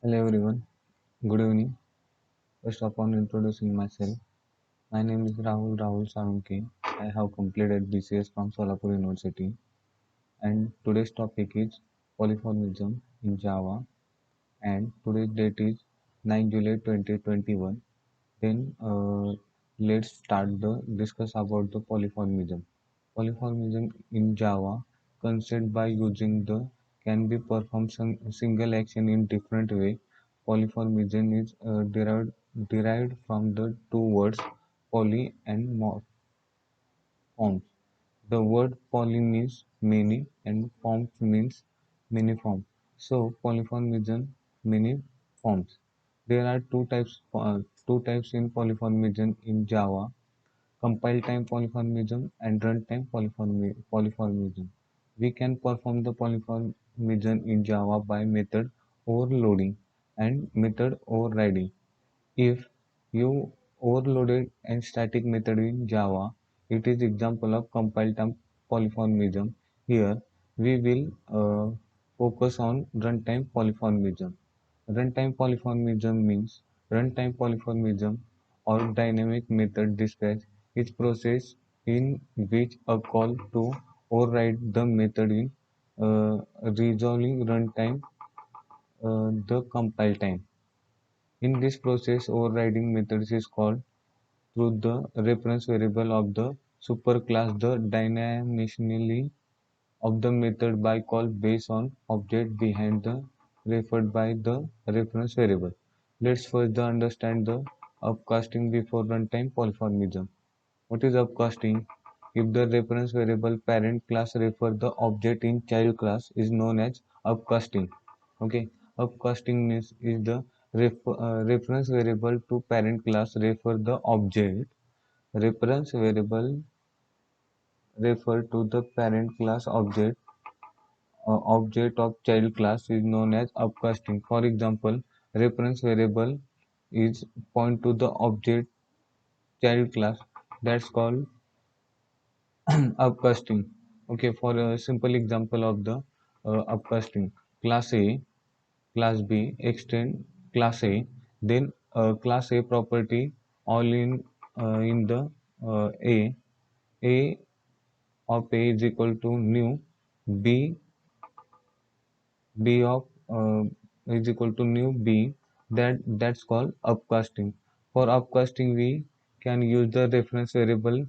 Hello everyone, good evening. First of all, introducing myself. My name is Rahul Sarunke. I have completed BCS from Solapur University, and today's topic is polymorphism in Java. And today's date is 9 July 2021. Then let's start the discuss about the polymorphism. Polymorphism in Java concept by using the can be performed single action in different way. Polymorphism is derived from the two words poly and forms. The word poly means many and forms means many form. So polymorphism many forms. There are two types in polymorphism in Java: compile time polymorphism and runtime polymorphism. We can perform the polymorphism in Java by method overloading and method overriding. If you overloaded and static method in Java, it is example of compile time polymorphism. Here we will focus on runtime polymorphism. Runtime polymorphism means runtime polymorphism or dynamic method describes each process in which a call to override the method in resolving runtime the compile time. In this process, overriding methods is called through the reference variable of the superclass the dimensionally of the method by call based on object behind the referred by the reference variable. Let's first understand the upcasting before runtime polymorphism. What is upcasting? If the reference variable parent class refer the object in child class is known as upcasting. Okay, upcasting means is the reference variable to parent class refer the object. Reference variable refer to the parent class object of child class is known as upcasting. For example, reference variable is point to the object child class, that's called upcasting. Okay, for a simple example of the upcasting, class A, class B, extend class A, then class A property all in the A of A is equal to new, B B of is equal to new B, that's called upcasting. For upcasting we can use the reference variable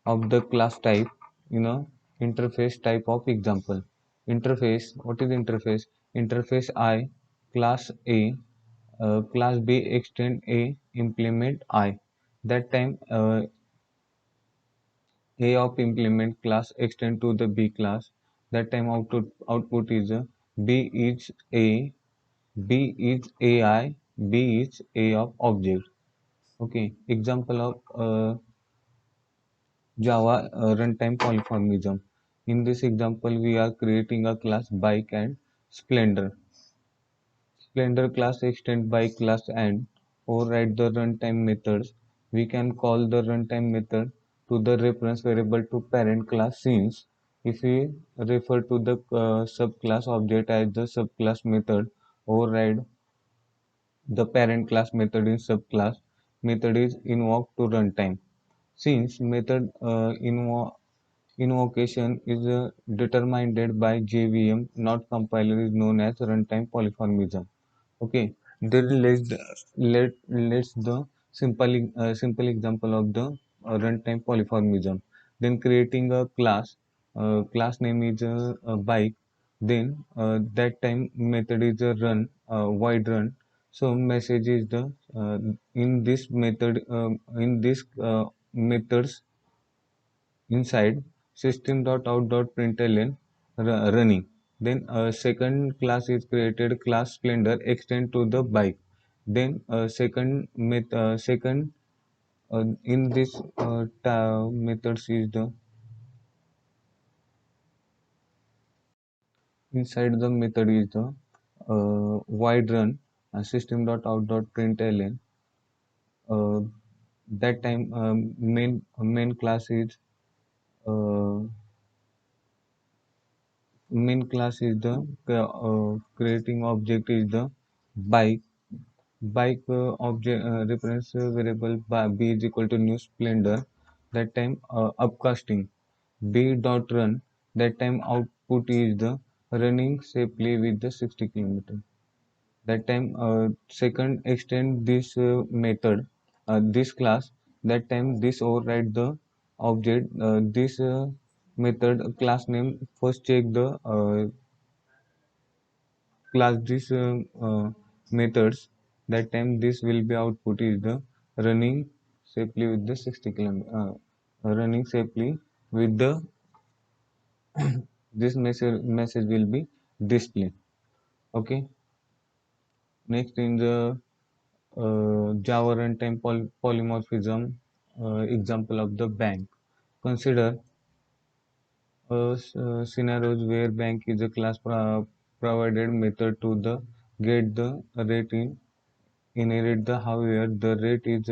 of the class type in a interface type of example. Interface, what is interface? Interface I, class A, class B extend A, implement I. That time A of implement class extend to the B class. That time output is B is A, B is AI, B is A of object. Okay, example of Java runtime polymorphism. In this example, we are creating a class bike and Splendor. Splendor class extend bike class and override the runtime methods. We can call the runtime method to the reference variable to parent class since if we refer to the subclass object as the subclass method, override the parent class method in subclass method is invoked to runtime. Since method invocation is determined by JVM, not compiler, is known as runtime polymorphism. Okay, then let's the simple example of the runtime polymorphism. Then creating a class, class name is a bike. Then that time method is a run, void run. So message is the in this method in this methods inside system.out.println running. Then a second class is created, class Splendor extend to the bike. Then second in this methods is the inside the method is the void run system.out.println. Uh, that time main class is uh, main class is the creating object is the bike. Bike object reference variable by b is equal to new splendor. That time upcasting. B dot run. That time output is the running safely with the 60 km. That time second extend this method, this class. That time this override the object. This method class name first check the class this methods. That time this will be output is the running safely with the 60 km, running safely with the this message will be displayed. Okay, next in the Java runtime polymorphism example of the bank. Consider scenarios where bank is a class provided method to the get the rate in inherit the however the rate is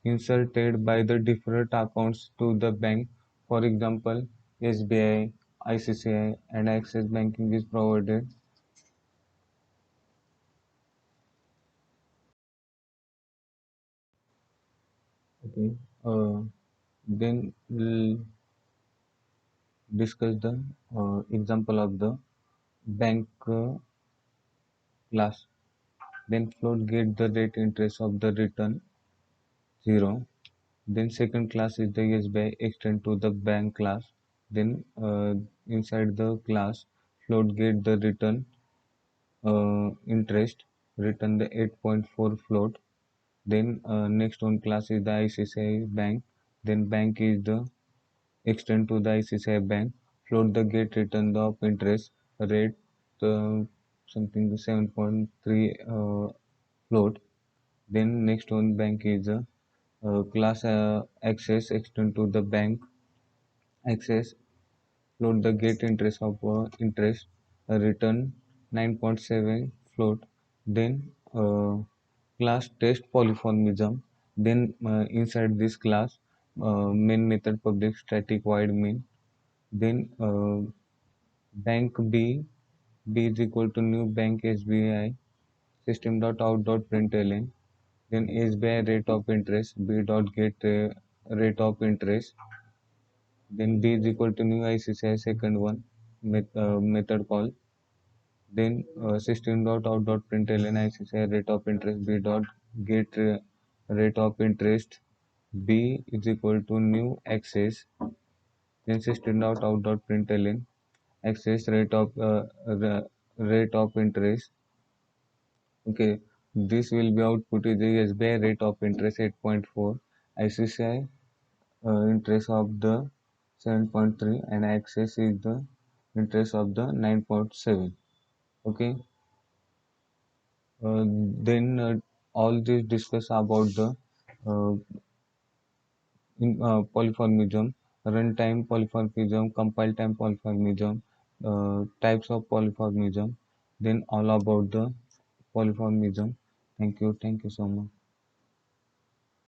inserted by the different accounts to the bank. For example, SBI, ICCI, and Access Banking is provided. Okay. Then we'll discuss the example of the bank class. Then float get the rate interest of the return 0. Then second class is the SBI extend to the bank class. Then inside the class float get the return interest, return the 8.4 float. Then next one class is the ICICI bank. Then bank is the extend to the ICICI bank. Float the get return the of interest rate uh, something 7.3 float. Then next one bank is class access extend to the bank access float the get interest of interest return 9.7 float. Then class test polymorphism. Then inside this class main method public static void main. Then bank b is equal to new bank SBI system dot out dot println. Then SBI rate of interest b dot get rate of interest. Then b is equal to new ICCI second one method call. Then system dot out dot println ICCI rate of interest b dot get rate of interest b is equal to new access. Then system dot out dot println access rate of interest. Okay, this will be output is the SBI rate of interest 8.4, ICCI interest of the 7.3, and access is the interest of the 9.7. Okay, then all this discuss about the uh, polymorphism, runtime polymorphism, compile time polymorphism, types of polymorphism, then all about the polymorphism. Thank you so much.